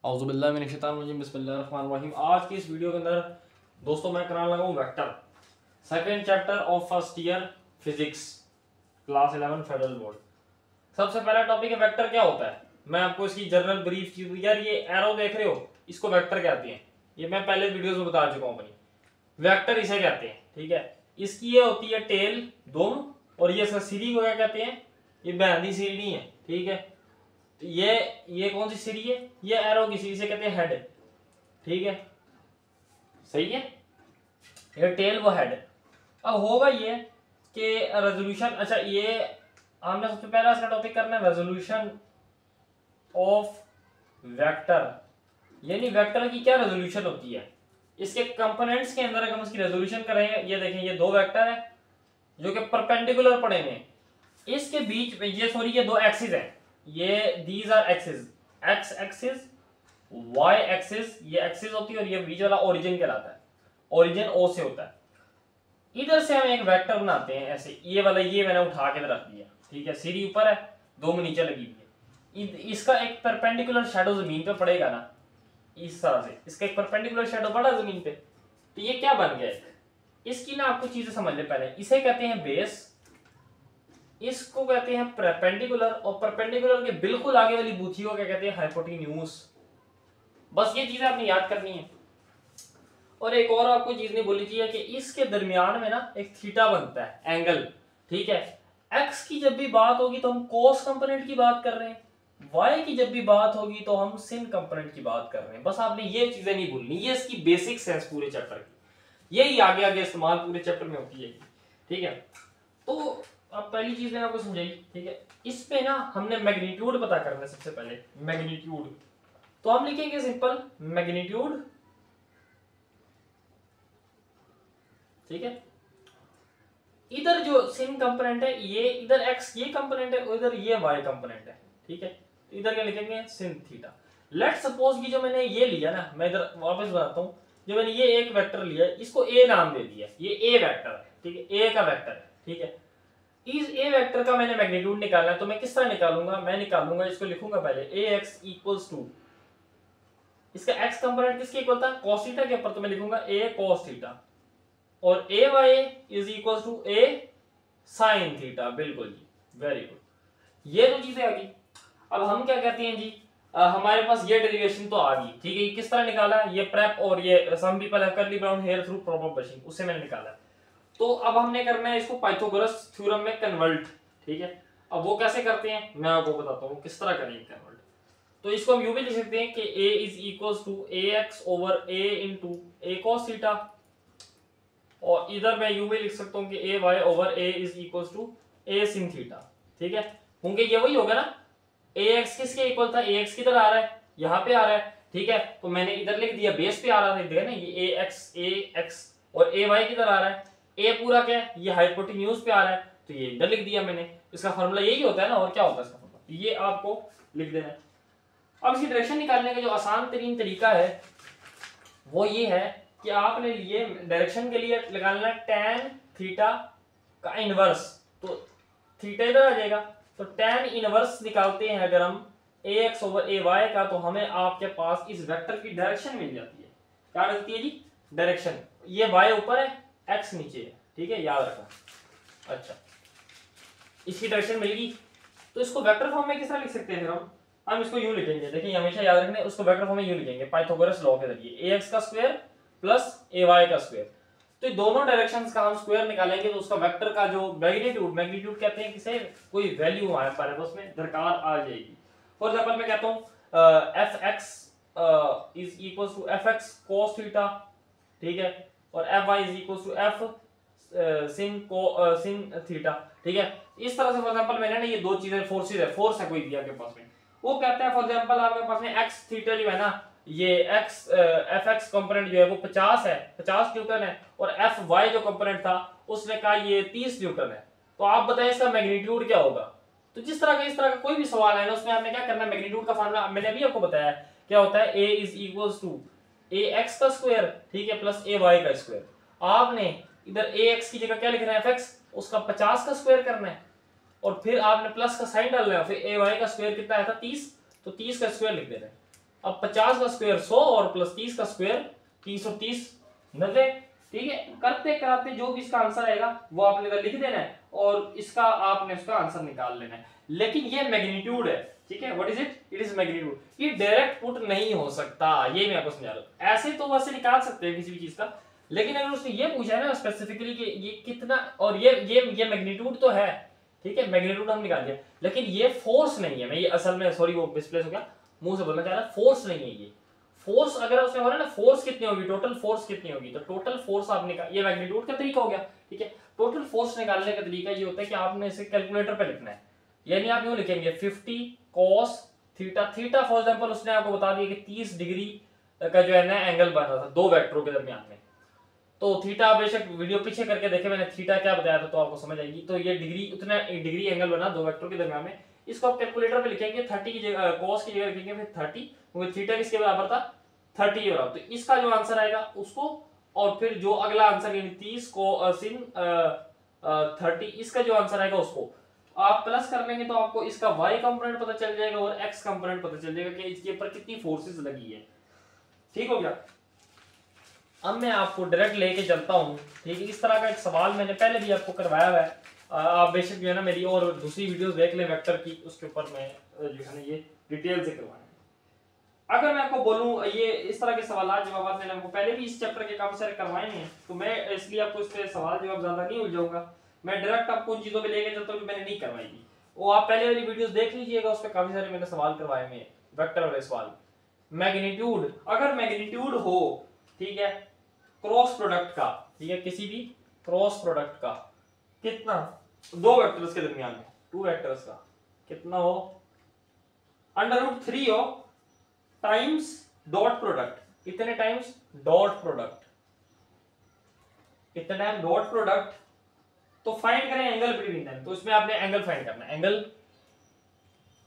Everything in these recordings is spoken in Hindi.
औज़ुबिल्लाहिमिनश्शैतानिर्रजीम बिस्मिल्लाहिर्रहमानिर्रहीम। आज की इस वीडियो के अंदर दोस्तों मैं कराने लगा हूँ vector, second chapter of first year physics, class 11 federal board. सबसे पहला टॉपिक है वेक्टर क्या होता है। मैं आपको इसकी जनरल ब्रीफ चीज, यार ये एरो देख रहे हो, इसको वेक्टर कहते हैं। ये मैं पहले वीडियोस में बता चुका हूँ अपनी। वेक्टर इसे कहते हैं, ठीक है। इसकी ये होती है टेल दोनों, और ये सीढ़ी को क्या कहते हैं, ये बहनी सीढ़ी है, ठीक है। तो ये कौन सी सीढ़ी है, ये एरो की सीढ़ी से कहते हैं हेड, ठीक है, सही है। ये टेल वो हेड। अब होगा ये कि रेजोल्यूशन, अच्छा ये हमने सबसे पहला इसका टॉपिक करना है रेजोल्यूशन ऑफ वेक्टर, यानी वेक्टर की क्या रेजोल्यूशन होती है, इसके कंपोनेंट्स के अंदर अगर हम इसकी रेजोल्यूशन करें। ये देखें, ये दो वेक्टर है जो कि परपेंडिकुलर पड़े हुए हैं, इसके बीच में ये दो एक्सिस है, ये these are axis, X axis, Y axis, ये एक्सिस होती है, और ये बीच वाला ओरिजिन कहलाता है, ओरिजिन ओ से होता है। इधर से हम एक वेक्टर बनाते हैं ऐसे, ये वाला ये मैंने उठा के रख दिया, ठीक है। सीढ़ी ऊपर है, दो में नीचे लगी हुई है, इसका एक परपेंडिकुलर शैडो जमीन पे पड़ेगा ना, इस तरह से इसका एक परपेंडिकुलर शैडो पड़ा जमीन पे, तो ये क्या बन गया। इसकी ना आपको चीजें समझ ले पहले। इसे कहते हैं बेस, इसको कहते हैं परपेंडिकुलर, और परपेंडिकुलर के बिल्कुल आगे वाली बूथी को क्या कहते हैं, हाइपोटेन्यूज। बस ये चीजें आपने याद करनी है। और एक और आपको चीज नहीं बोली चाहिए कि इसके दरमियान में ना एक थीटा बनता है, एंगल, ठीक है। एक्स की जब भी बात होगी तो हम कोस कंपोनेंट की बात कर रहे हैं, वाई की जब भी बात होगी तो हम सिन कंपोनेंट की बात कर रहे हैं। बस आपने ये चीजें नहीं भूलनी, ये इसकी बेसिक्स है पूरे चैप्टर की, यही आगे आगे इस्तेमाल पूरे चैप्टर में होती है, ठीक है। तो अब पहली चीज मैंने आपको समझाई, ठीक है। इस पे ना हमने मैग्नीट्यूड पता करना है सबसे पहले, मैग्नीट्यूड। तो हम लिखेंगे सिंपल मैग्नीट्यूड, ठीक है। इधर जो सिन कंपोनेंट है, ये इधर एक्स ये कंपोनेंट है, उधर ये वाई कंपोनेंट है, ठीक है। तो इधर क्या लिखेंगे, सिन थीटा। लेट सपोज कि जो मैंने ये लिया ना, मैं इधर वापस बताता हूं, जो मैंने ये एक वेक्टर लिया, इसको ए नाम दे दिया, ये ए वेक्टर है, ठीक है, ए का वेक्टर है, ठीक है। इस ए वेक्टर का मैंने मैग्नीट्यूड निकालना है, तो मैं किस तरह निकालूंगा, मैं निकालूंगा, इसको लिखूंगा पहले ए एक्स इक्वल्स टू, इसका एक्स कंपोनेंट किसके इक्वल था, cos थीटा के ऊपर, तो मैं लिखूंगा ए cos थीटा, और A y is equal to A sine theta. बिल्कुल जी, वेरी गुड। ये तो चीजें आ गई। अब हम क्या कहते हैं जी, हमारे पास ये डेरिवेशन तो आ गई, ठीक है। किस तरह निकाला, ये प्रेप, और ये some people have curly brown hair through proper brushing, उससे मैंने निकाला। तो अब हमने करना है इसको पाइथागोरस थ्योरम में कन्वर्ट, ठीक है। अब वो कैसे करते हैं मैं आपको बताता हूँ किस तरह करेंगे कन्वर्ट। तो इसको हम यूं भी लिख सकते हैं कि a is equals to A x over A into A cos theta, और इधर मैं यूं भी लिख सकता हूं कि A y over A is equals to A sine theta, ठीक है। क्योंकि ये वही होगा ना, ए एक्स किसके इक्वल था, ए एक्स किधर आ रहा है, यहाँ पे आ रहा है, ठीक है। तो मैंने इधर लिख दिया, बेस पे आ रहा था, देखा ना, ये ए एक्स और ए वाई किधर आ रहा है, ए पूरा क्या है, ये हाइपोटेन्यूज पे आ रहा है, तो ये इधर लिख दिया मैंने। इसका फॉर्मूला यही होता है ना, और क्या होता है इसका फॉर्मूला, ये आपको लिख देना है। अब इसकी डायरेक्शन निकालने का जो आसान तरीन तरीका है वो ये है कि आपने लिए डायरेक्शन के लिए लगाना tan थीटा का इनवर्स, तो थीटा इधर आ जाएगा, तो tan इनवर्स निकालते हैं अगर हम ax ओवर ay का, तो हमें आपके पास इस वेक्टर की डायरेक्शन मिल जाती है। क्या मिलती है जी, डायरेक्शन। ये y ऊपर है, x नीचे है, ठीक है, याद रखना। अच्छा, इसकी डायरेक्शन मिल गई, तो इसको वेक्टर फॉर्म में किस तरह लिख सकते हैं फिर हम इसको यूं लिखेंगे, देखिए हमेशा याद रखना है, उसको वेक्टर फॉर्म में यूं लिखेंगे, पाइथागोरस लॉ के जरिए, ax का स्क्वायर प्लस ay का स्क्वायर। तो दोनों डायरेक्शंस का हम स्क्वायर निकालेंगे, तो उसका वेक्टर का जो मैग्नीट्यूड कहते हैं, किसे कोई वैल्यू हमारे पास उसमें दरकार आ जाएगी। फॉर एग्जांपल मैं कहता हूं fx is equals to fx cos theta, ठीक है, और fy is equals to f sin theta, ठीक है। इस तरह से फॉर एग्जांपल मैंने ना ये दो चीजें, फोर्स है कोई दिया के पास में, वो कहता है फॉर एग्जांपल आपके पास में x थीटा जो है ना, ये x fx कंपोनेंट जो है वो 50 है, 50 न्यूटन है, और fy जो कंपोनेंट था उसने कहा ये 30 न्यूटन है। तो आप बताएं इसका मैग्नीट्यूड क्या होगा। तो जिस तरह का इस तरह का कोई भी सवाल है ना, उसमें आपने क्या करना है, मैग्नीट्यूड का फार्मूला मैंने अभी आपको बताया क्या होता है, a is equals to ax का स्क्वायर, ठीक है, प्लस ay का स्क्वायर। आपने इधर ax की जगह क्या लिखना है, fx, उसका 50 का स्क्वायर करना है, और फिर आपने प्लस का साइन डालना है, फिर ay का स्क्वायर कितना आया था 30, तो 30 का स्क्वायर लिख देना है। अब 50 का स्क्वायर 100 और प्लस 30 का स्क्वायर 330, 90। ठीक है, करते कराते जो भी इसका आंसर आएगा वो आपने इधर लिख देना है और इसका आपने उसका आंसर निकाल लेना है। लेकिन ये मैग्नीट्यूड है, ठीक है, what is it, it is magnitude. ये डायरेक्ट पुट नहीं हो सकता, ये मैं आपको समझा रहा हूं। ऐसे तो वैसे निकाल सकते हैं किसी भी चीज का, लेकिन अगर उसने ये पूछा है ना स्पेसिफिकली कि ये कितना, और ये मैग्नीट्यूड तो है, ठीक है, मैग्नीट्यूड हम निकाल दिया, लेकिन ये फोर्स नहीं है। मैं ये असल में सॉरी वो मिसप्लेस हो गया, मुंह से बोलना चाह रहा, फोर्स नहीं है ये। फोर्स अगर उसमें हो रहा है ना, फोर्स कितनी होगी, टोटल फोर्स कितनी होगी, तो टोटल फोर्स आप निकाल, ये मैग्नीट्यूड का तरीका हो गया, ठीक है। टोटल फोर्स निकालने का तरीका ये होता है कि आपने इसे कैलकुलेटर पे लिखना है, यानी आप यूं लिखेंगे 50 cos theta. Theta for example उसने आपको बता दिया कि 30 डिग्री का जो है ना एंगल बन रहा था दो वेक्टरों के दरमियान में। तो थीटा बेशक वीडियो पीछे करके देखे मैंने थीटा क्या बताया था, तो आपको समझ आएगी। तो ये डिग्री, उतना डिग्री एंगल बना दो वेक्टर के दरमियान में। इसको आप कैलकुलेटर पे लिखेंगे 30 की जगह cos की जगह लिखेंगे फिर 30, क्योंकि थीटा किसके बराबर था, 30 और तो इसका जो आंसर आएगा उसको, और फिर जो अगला आंसर यानी 30 को sin 30 इसका जो आंसर आएगा उसको आप प्लस कर लेंगे, तो आपको इसका y कंपोनेंट पता चल जाएगा और x कंपोनेंट पता चल जाएगा कि इसके ऊपर कितनी फोर्सेस लगी है। ठीक हो गया। अब मैं आपको डायरेक्ट लेके चलता हूँ, ठीक है। इस तरह का एक सवाल मैंने पहले भी आपको करवाया हुआ है, आप बेशक जो है ना मेरी और दूसरी वीडियोस देख लें वेक्टर की, उसके ऊपर मैं जो है ना ये डिटेल से करवाया है। अगर मैं आपको बोलूं ये इस तरह के सवाल जवाब मैंने आपको पहले भी इस चैप्टर के काफी सारे करवाए हैं, तो मैं इसलिए आपको इस पे सवाल जवाब ज्यादा नहीं उलझाऊंगा, मैं डायरेक्ट आपको उन चीजों पे लेके चलता हूं जो मैंने नहीं करवाई थी। वो आप पहले वाली वीडियोस देख लीजिएगा, उस पर काफी सारे मैंने सवाल करवाए हुए हैं वेक्टर वाले सवाल। मैग्नीट्यूड, अगर मैग्नीट्यूड हो, ठीक है, क्रॉस प्रोडक्ट का, ठीक है, किसी भी क्रॉस प्रोडक्ट का कितना, दो वेक्टर्स के दरमियान में, टू वेक्टर्स का कितना हो, √3 हो टाइम्स डॉट प्रोडक्ट, इतने टाइम्स डॉट प्रोडक्ट, इतने टाइम डॉट प्रोडक्ट। तो फाइंड करें एंगल बिटवीन देम, तो इसमें आपने एंगल फाइंड करना है। एंगल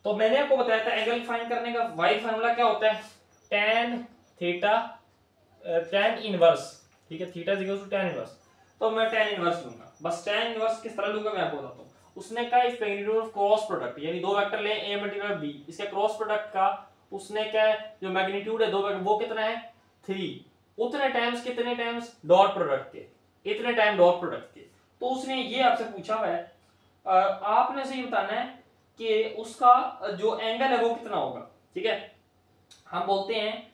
तो मैंने आपको बताया था एंगल फाइंड करने का वाई फार्मूला क्या होता है, tan थीटा tan इनवर्स, ठीक है, theta equal to tan inverse. तो मैं tan इनवर्स लूंगा, बस tan इनवर्स किस तरह लूंगा मैं आपको बताता हूं। उसने कहा इस मैग्नीट्यूड ऑफ क्रॉस प्रोडक्ट, यानी दो वेक्टर ले a मल्टीप्लाई b, इसके क्रॉस प्रोडक्ट का उसने क्या जो मैग्नीट्यूड है दो वेक्टर वो कितना है 3, उतने टाइम्स कितने टाइम्स डॉट प्रोडक्ट के, इतने टाइम डॉट प्रोडक्ट के। तो उसने ये आपसे पूछा हुआ है, आपने से ये बताना है कि उसका जो एंगल है वो कितना होगा, ठीक है। हम बोलते हैं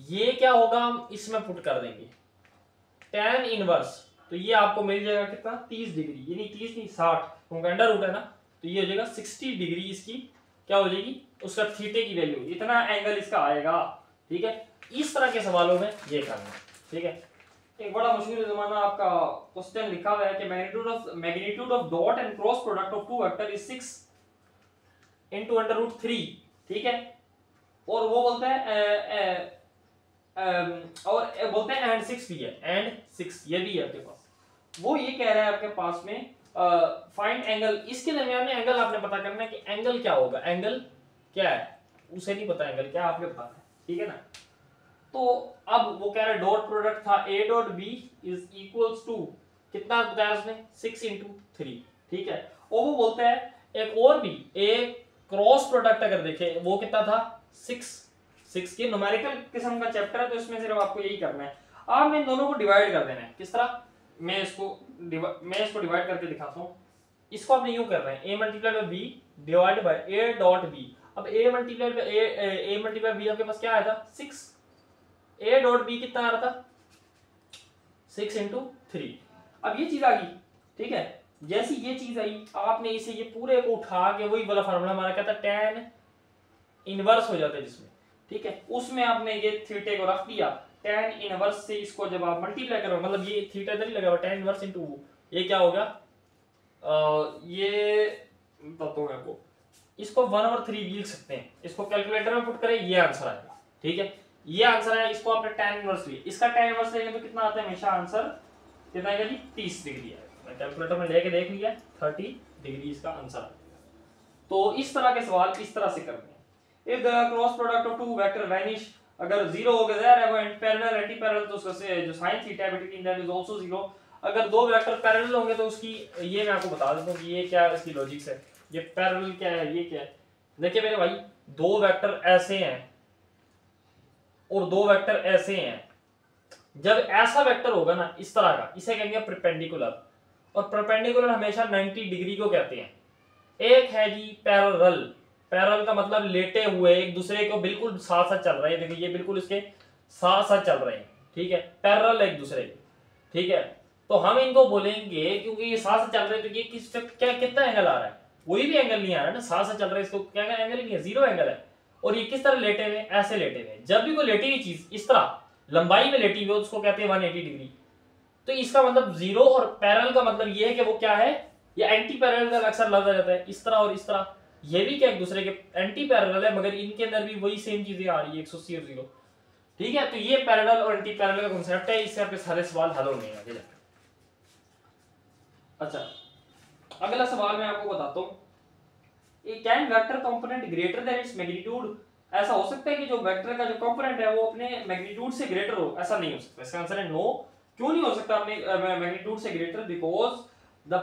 ये क्या होगा, हम इसमें पुट कर देंगे tan इनवर्स, तो ये आपको मिल जाएगा कितना 30 डिग्री, यानी 30 नहीं 60, क्योंकि अंडर रूट है ना, तो ये हो जाएगा 60 डिग्री इसकी क्या हो जाएगी, उसका थीटे की वैल्यू, इतना एंगल इसका आएगा, ठीक है। इस तरह के सवालों में ये करना, ठीक है। एक बड़ा मशहूर जमाना आपका क्वेश्चन लिखा हुआ है कि magnitude of dot and cross product of two vector is 6 into √3, ठीक है। और वो बोलते हैं और बोलते हैं एंड 6 भी है, एंड 6 ये भी है आपके पास। वो ये कह रहा है आपके पास में फाइंड एंगल, इसके दरमियान में एंगल आपने पता करना है कि एंगल क्या होगा, एंगल क्या है, उसे नहीं पता एंगल क्या, आपके बताना है, ठीक है ना। तो अब वो कह रहा है डॉट प्रोडक्ट था a dot b is equals to कितना बताया उसने 6 into 3, ठीक है। और वो बोलता है एक और भी एक क्रॉस प्रोडक्ट अगर देखे वो कितना था 6 की न्यूमेरिकल किस्म का चैप्टर है, तो इसमें सिर्फ आपको यही करना है, आपने इन दोनों को डिवाइड कर देना है। किस तरह, मैं इसको डिवाइड करके दिखाता हूँ। इसको आपने यूं करना है a multiply by b divide by a dot b। अब a मल्टीप्लाई b आपके पास क्या आया था 6, a डॉट b कितना आ रहा था 6 into 3। अब ये चीज आ गई, ठीक है। जैसी ये चीज आई आपने इसे ये पूरे को उठा के वही वाला फार्मूला हमारा क्या था tan इनवर्स हो जाता है जिसमें, ठीक है, उसमें आपने ये थीटे को रख दिया, tan इनवर्स से इसको जब आप मल्टीप्लाई करो, मतलब ये थीटा इधर ही लगा हुआ tan इनवर्स इनटू ये क्या होगा ये बताता हूं आपको, इसको 1/3 भी लिख सकते हैं, इसको कैलकुलेटर में पुट करें ये आंसर आएगा, ठीक है। ये आंसर है, इसको आपने tan इनवर्स लिया, इसका tan इनवर्स लेंगे तो कितना आता है हमेशा आंसर कितना आएगा जी 30 डिग्री आएगा। मैं कैलकुलेटर में लेके देख लिया 30 डिग्री इसका आंसर आएगा। तो इस तरह के सवाल इस तरह से करने हैं। If the cross product of two vector vanish, अगर जीरो हो गया है वो पैरेलल एंटी पैरेलल, तो उसका जो sin theta between them is also zero. अगर दो वेक्टर पैरेलल होंगे तो उसकी ये मैं आपको बता देता हूं कि ये क्या इसकी लॉजिक्स है, ये पैरेलल क्या है, ये क्या है। देखिए मेरे भाई दो वेक्टर ऐसे हैं, और दो वेक्टर ऐसे हैं, जब ऐसा वेक्टर होगा ना इस तरह का, इसे कहेंगे परपेंडिकुलर, और परपेंडिकुलर हमेशा 90 डिग्री को कहते हैं। एक है जी पैरेलल, पैरेलल का मतलब लेटे हुए एक दूसरे को बिल्कुल साथ साथ चल रहे हैं, देखिए ये बिल्कुल इसके साथ साथ चल रहे हैं, ठीक है, पैरेलल एक दूसरे के, ठीक है। तो हम इनको बोलेंगे क्योंकि ये साथ साथ चल रहे हैं तो ये किस क्या कितना एंगल आ रहा है, कोई भी एंगल नहीं आ रहा है ना, साथ साथ चल रहा है, इसको क्या एंगल नहीं है, जीरो एंगल है। और ये किस तरह लेटे हुए, ऐसे लेटे हुए। जब भी कोई लेटी हुई चीज इस तरह लंबाई में लेटी हुई उसको कहते हैं 180 डिग्री। तो इसका मतलब जीरो, और पैरेलल का मतलब ये है कि वो क्या है, ये एंटी पैरेलल का अक्सर लगा जाता है इस तरह और इस तरह, ये भी क्या एक दूसरे के एंटी पैरेलल है, मगर इनके अंदर भी वही सेम चीजें आ रही है 180 और 0, ठीक है। तो ये पैरेलल और एंटी पैरेलल का कांसेप्ट है, इससे आपके सारे सवाल हल होंगे आगे जाकर। अच्छा, अगला सवाल मैं आपको बताता हूँ, can vector component greater than its magnitude, ऐसा हो सकता है कि जो वेक्टर का जो कंपोनेंट है वो अपने मैग्नीट्यूड से ग्रेटर हो, ऐसा नहीं हो सकता। इसका आंसर है नो। क्यों नहीं हो सकता अपने मैग्नीट्यूड से greater, because the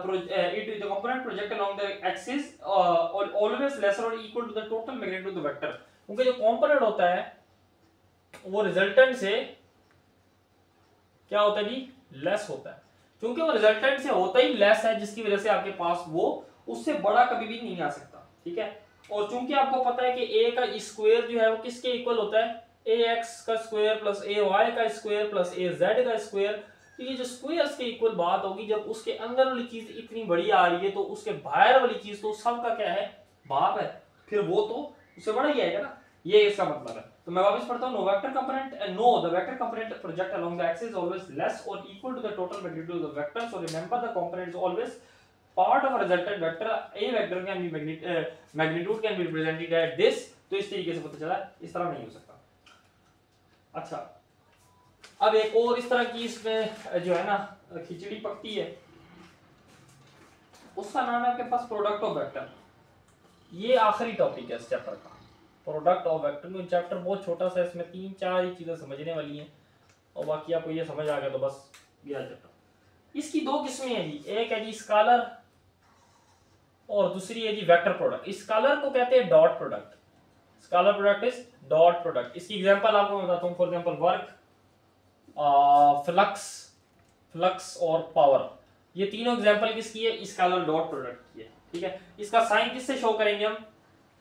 component project along the axis always lesser or equal to the total magnitude of the vector, क्योंकि जो कंपोनेंट होता है वो रिजल्टेंट से क्या होता है जी, लेस होता है, क्योंकि वो रिजल्टेंट से होता ही लेस है, जिसकी वजह से आपके पास वो उससे बड़ा कभी भी नहीं आ सकता, ठीक है। और चूंकि आपको पता है कि a का स्क्वायर जो है वो किसके इक्वल होता है, ax का स्क्वायर प्लस ay का स्क्वायर प्लस az का स्क्वायर, तो ये जो स्क्वायर्स के इक्वल बात होगी, जब उसके अंदर वाली चीज इतनी बड़ी आ रही है तो उसके बाहर वाली चीज तो सबका क्या है, बाप है, फिर वो तो उससे बड़ा ही आएगा ना, ये इसका मतलब है। तो मैं वापस पढ़ता हूं, no vector component, no the vector component project along the axis always less और equal to the total magnitude of the vector, so remember the component is always part of a resultant vector, a vector can be magnitude can be represented at this, तो इस तरीके से पता चला, इस तरह नहीं हो सकता। अच्छा, अब एक और इस तरह की इसमें जो है ना खिचड़ी पकती है, उसका नाम है आपके पास प्रोडक्ट ऑफ वेक्टर। ये आखिरी टॉपिक है इस चैप्टर का, प्रोडक्ट ऑफ वेक्टर में। चैप्टर बहुत छोटा सा, इसमें 3-4 ही चीजें समझने वाली हैं और बाकी आपको ये समझ आ गया तो बस गया चैप्टर। इसकी दो किस्में हैं जी, एक है जी स्कालर और दूसरी है जी वेक्टर प्रोडक्ट। स्कालर को कहते हैं dot product, scalar product is dot product. इसकी एग्जांपल आपको मैं बताता हूं, for example work, flux, flux और पावर, ये तीनों एग्जांपल किसकी है, स्कालर डॉट प्रोडक्ट की है, ठीक है। इसका साइन किससे शो करेंगे हम,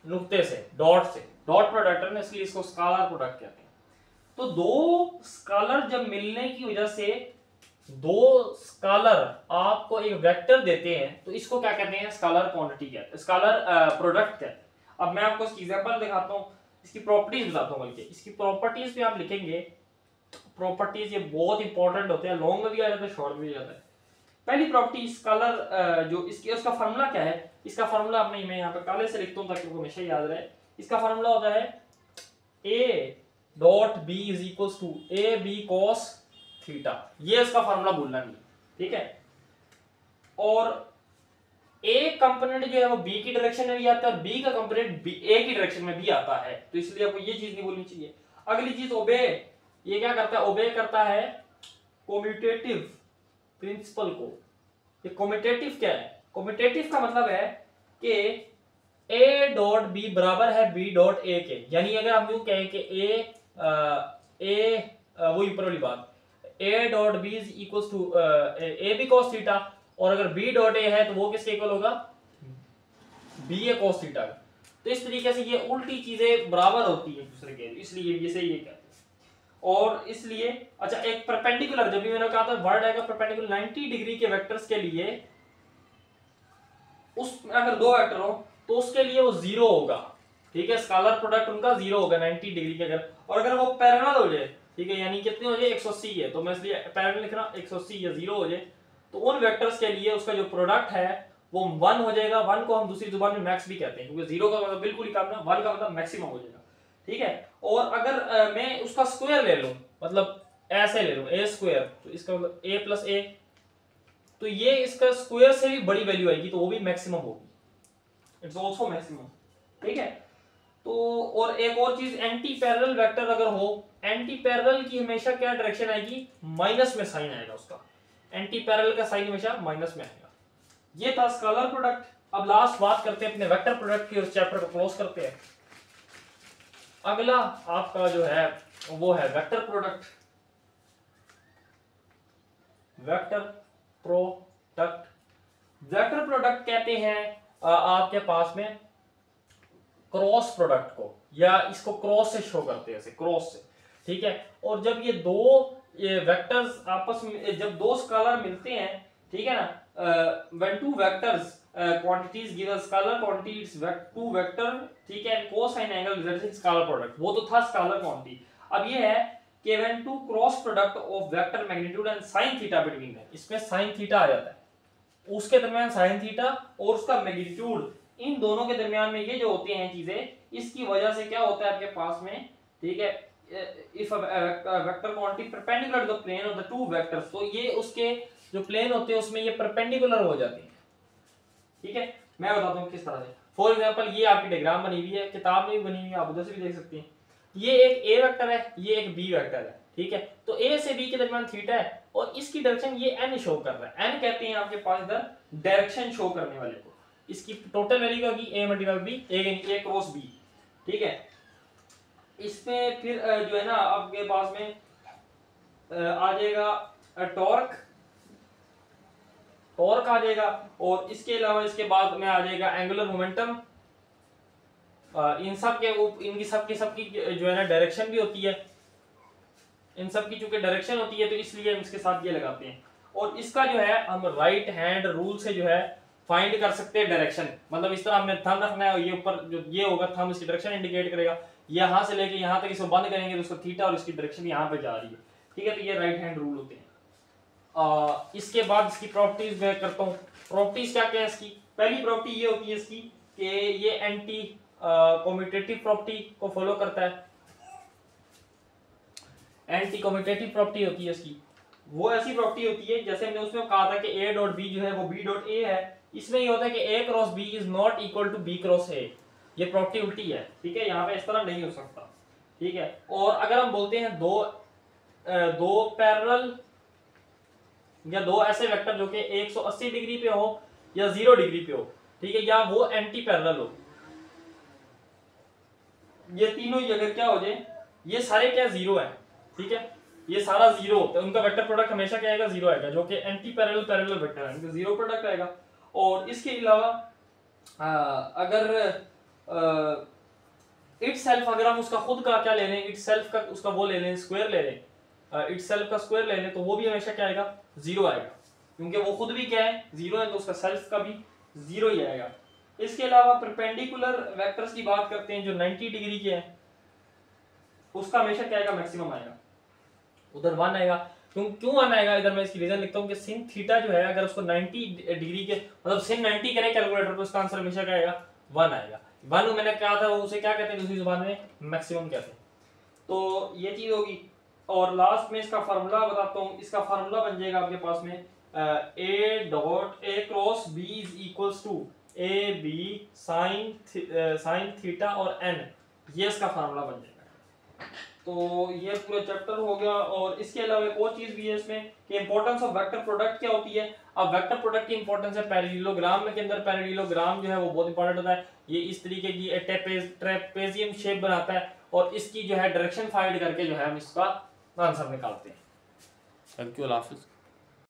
नुक्ते से, डॉट से, डॉट प्रोडक्ट है ना, इसलिए इसको स्कालर प्रोडक्ट कहते हैं। तो दो स्कालर जब मिलने की वजह से दो स्कालर आपको एक वेक्टर देते हैं तो इसको क्या कहते हैं, स्कालर क्वांटिटी कहते हैं, स्कालर प्रोडक्ट कहते हैं। अब मैं आपको इसकी एग्जांपल दिखाता हूं, इसकी प्रॉपर्टीज बताता हूं, बल्कि इसकी प्रॉपर्टीज पे आप लिखेंगे, प्रॉपर्टीज ये बहुत इंपॉर्टेंट होते हैं, लॉन्ग में भी आ जाता है, शॉर्ट में भी आ जाता है। पहली प्रॉपर्टी स्कालर जो इसकी, उसका फार्मूला क्या है, इसका फार्मूला अपने मैं यहाँ पे काले से लिखता हूँ ताकि आपको हमेशा याद रहे। इसका फार्मूला होता है a dot b is equal to a b cos theta, ये इसका फार्मूला भूलना नहीं, ठीक है। और एक कंपोनेंट जो है वो b की डायरेक्शन में भी आता है और b का कंपोनेंट a की डायरेक्शन में भी आता है, तो इसलिए आपको ये चीज नहीं भूलनी चाहिए। अगली चीज ओबे, ये क्या करता है, ओबे करता है कम्यूटेटिव प्रिंसिपल को। ये कम्यूटेटिव क्या है, कम्यूटेटिव का मतलब है कि a डॉट b बराबर है b डॉट a के, यानी अगर हम यूं कहें कि वही ऊपर वाली बात, a dot b is equal to a b cos theta, और अगर b डॉट a है तो वो किसके इक्वल होगा, b a cos थीटा। तो इस तरीके से ये उल्टी चीजें बराबर होती है एक दूसरे के, इसलिए इसे ये कहते हैं। और इसलिए अच्छा, एक परपेंडिकुलर, जब भी मैंने कहा था वर्ड आएगा परपेंडिकुलर 90 डिग्री के वेक्टर्स के लिए, उस अगर दो वेक्टर हो तो उसके लिए वो जीरो होगा, ठीक है, स्कालर प्रोडक्ट उनका जीरो होगा 90 डिग्री के अगर, और अगर वो पैरेलल हो जाए, ठीक है, यानी कितने हो जाए 180 है, तो मैं इसलिए पैरेलल लिख रहा हूं 180 या जीरो हो जाए, तो उन वेक्टर्स के लिए उसका जो प्रोडक्ट है वो 1 हो जाएगा। 1 को हम दूसरी जुबान में मैक्स भी कहते हैं, क्योंकि जीरो का मतलब बिल्कुल ही कम ना, 1 का मतलब मैक्सिमम हो जाएगा, ठीक है। और अगर मैं उसका स्क्वायर ले लूं, मतलब ऐसे ले लूं a स्क्वायर, तो इसका मतलब a प्लस a, तो ये इसका स्क्वायर से भी बड़ी वैल्यू आएगी तो वो भी मैक्सिमम होगी, इट्स आल्सो मैक्सिमम, ठीक है। तो और एक और चीज, एंटी पैरेलल वेक्टर अगर हो, एंटी पैरेलल की हमेशा क्या डायरेक्शन आएगी, माइनस में साइन आएगा उसका, एंटी पैरेलल का साइन हमेशा माइनस में आएगा। ये था स्केलर प्रोडक्ट। अब लास्ट बात करते हैं अपने वेक्टर प्रोडक्ट की और चैप्टर को क्लोज करते हैं। अगला आपका जो है वो है vector product. Vector product, vector product कहते हैं आपके पास में क्रॉस प्रोडक्ट को, या इसको क्रॉस से शो करते हैं, ऐसे क्रॉस से, ठीक है। और जब ये दो वेक्टर्स आपस में, जब दो स्केलर मिलते हैं, ठीक है ना, when two vectors quantities give a scalar quantity, it's two vector, ठीक है, cosine angle results in scalar product, वो तो था scalar quantity। अब ये है कि when two cross product of vector magnitude and sin theta between them, इसमें sin theta आ जाता है, उसके दरमियान sin theta और उसका मैग्नीट्यूड, इन दोनों के दरमियान में ये जो होती हैं चीजें, इसकी वजह से क्या होता है आपके पास में, ठीक है, if a vector quantity perpendicular to the plane of the two vectors, तो ये उसके जो प्लेन होते हैं उसमें ये परपेंडिकुलर हो जाती है, ठीक है। मैं बताता हूँ किस तरह से। फॉर एग्जांपल ये आपकी डायग्राम बनी हुई है, किताब में भी बनी हुई है, आप उधर से भी देख सकते हैं। ये एक ए वेक्टर है, ये एक बी वेक्टर है, ठीक है। तो ए से बी के दरमियान थीटा है और इसकी डायरेक्शन ये एन शो कर रहा है। एन कहते हैं आपके पास इधर डायरेक्शन शो करने वाले को। इसकी टोटल वैल्यू क्या होगी, A multiply B, A cross B, ठीक है। इसमें फिर जो है ना आपके पास में आ जाएगा टॉर्क, टॉर्क आ जाएगा, और इसके अलावा इसके बाद में आ जाएगा एंगुलर मोमेंटम। इन सब के इनकी सबकी जो है ना डायरेक्शन भी होती है, इन सब की चूंकि डायरेक्शन होती है तो इसलिए हम इसके साथ ये लगाते हैं। और इसका जो है हम राइट हैंड रूल से जो है फाइंड कर सकते हैं डायरेक्शन। मतलब इस तरह हमें थंब रखना है, ये ऊपर जो ये होगा थंब इसकी डायरेक्शन इंडिकेट करेगा, यहाँ से लेके यहाँ तक इसको बंद करेंगे तो उसका थीटा और इसकी डायरेक्शन यहाँ पे जा रही है, ठीक है। तो ये राइट हैंड रूल होते हैं। इसके बाद इसकी प्रॉपर्टीज मैं करता हूँ। प्रॉपर्टीज क्या क्या है इसकी। पहली प्रॉपर्टी ये होती है इसकी कि ये एंटी कम्यूटेटिव प्रॉपर्टी को फॉलो करता है। एंटी कम्यूटेटिव प्रॉपर्टी होती है इसकी, वो ऐसी प्रॉपर्टी होती है जैसे हमने उसमें कहा था कि ए डॉट बी जो है वो बी डॉट ए है। इसमें ये होता है कि A cross B is not equal to B cross A. ये प्रॉपर्टी उल्टी है, ठीक है, यहाँ पे इस तरह नहीं हो सकता, ठीक है। और अगर हम बोलते हैं दो पैरेलल या दो ऐसे वेक्टर जो कि 180 डिग्री पे हो या 0 डिग्री पे हो, ठीक है, या वो एंटी पैरेलल हो, ये तीनों ही अगर क्या हो जाए, ये सारे क्या जीरो है, ठीक है, ये सारा जीरो, तो उनका वेक्टर प्रोडक्ट हमेशा क्या आएगा, जीरो आएगा, जो कि एंटी पैरेलल पैरेलल वेक्टर है, उनका जीरो प्रोडक्ट आएगा। और इसके अलावा अगर इट सेल्फ, अगर हम उसका खुद का क्या ले लें, इट सेल्फ का उसका वो ले लें, स्क्वायर ले लें, इट सेल्फ का स्क्वायर ले लें, तो वो भी हमेशा क्या आएगा, जीरो आएगा, क्योंकि वो खुद भी क्या है, जीरो है, तो उसका सेल्फ का भी जीरो ही आएगा। इसके अलावा परपेंडिकुलर वेक्टर्स की बात करते हैं जो 90 डिग्री के हैं, उसका हमेशा क्या आएगा, मैक्सिमम आएगा, उधर 1 आएगा। क्यों 1 आएगा, इधर मैं इसकी रीजन लिखता हूँ कि sin थीटा जो है अगर उसको 90 डिग्री के मतलब sin 90 करें कैलकुलेटर तो उसका आंसर हमेशा क्या आएगा, 1 आएगा। 1 मैंने कहा था वो उसे क्या कहते हैं दूसरी जुबान में, मैक्सिमम कहते हैं। तो ये चीज होगी। और लास्ट में इसका फार्मूला बताता हूँ। इसका फार्मूला बन जाएगा आपके पास में a dot a cross b is equals to a b sin theta और n, ये इसका फार्मूला बन जाएगा। तो ये पूरा चैप्टर हो गया। और इसके अलावा एक और चीज भी है इसमें कि इंपॉर्टेंस ऑफ वेक्टर प्रोडक्ट क्या होती है। अब वेक्टर प्रोडक्ट की इंपॉर्टेंस है पैरेललोग्राम के अंदर, पैरेललोग्राम जो है वो बहुत इंपॉर्टेंट होता है। ये इस तरीके की ट्रेपेजियम शेप बनाता है और इसकी जो है डायरेक्शन फाइंड करके जो है हम इसका आंसर निकालते हैं। थैंक यू, अल्लाह हाफिज़।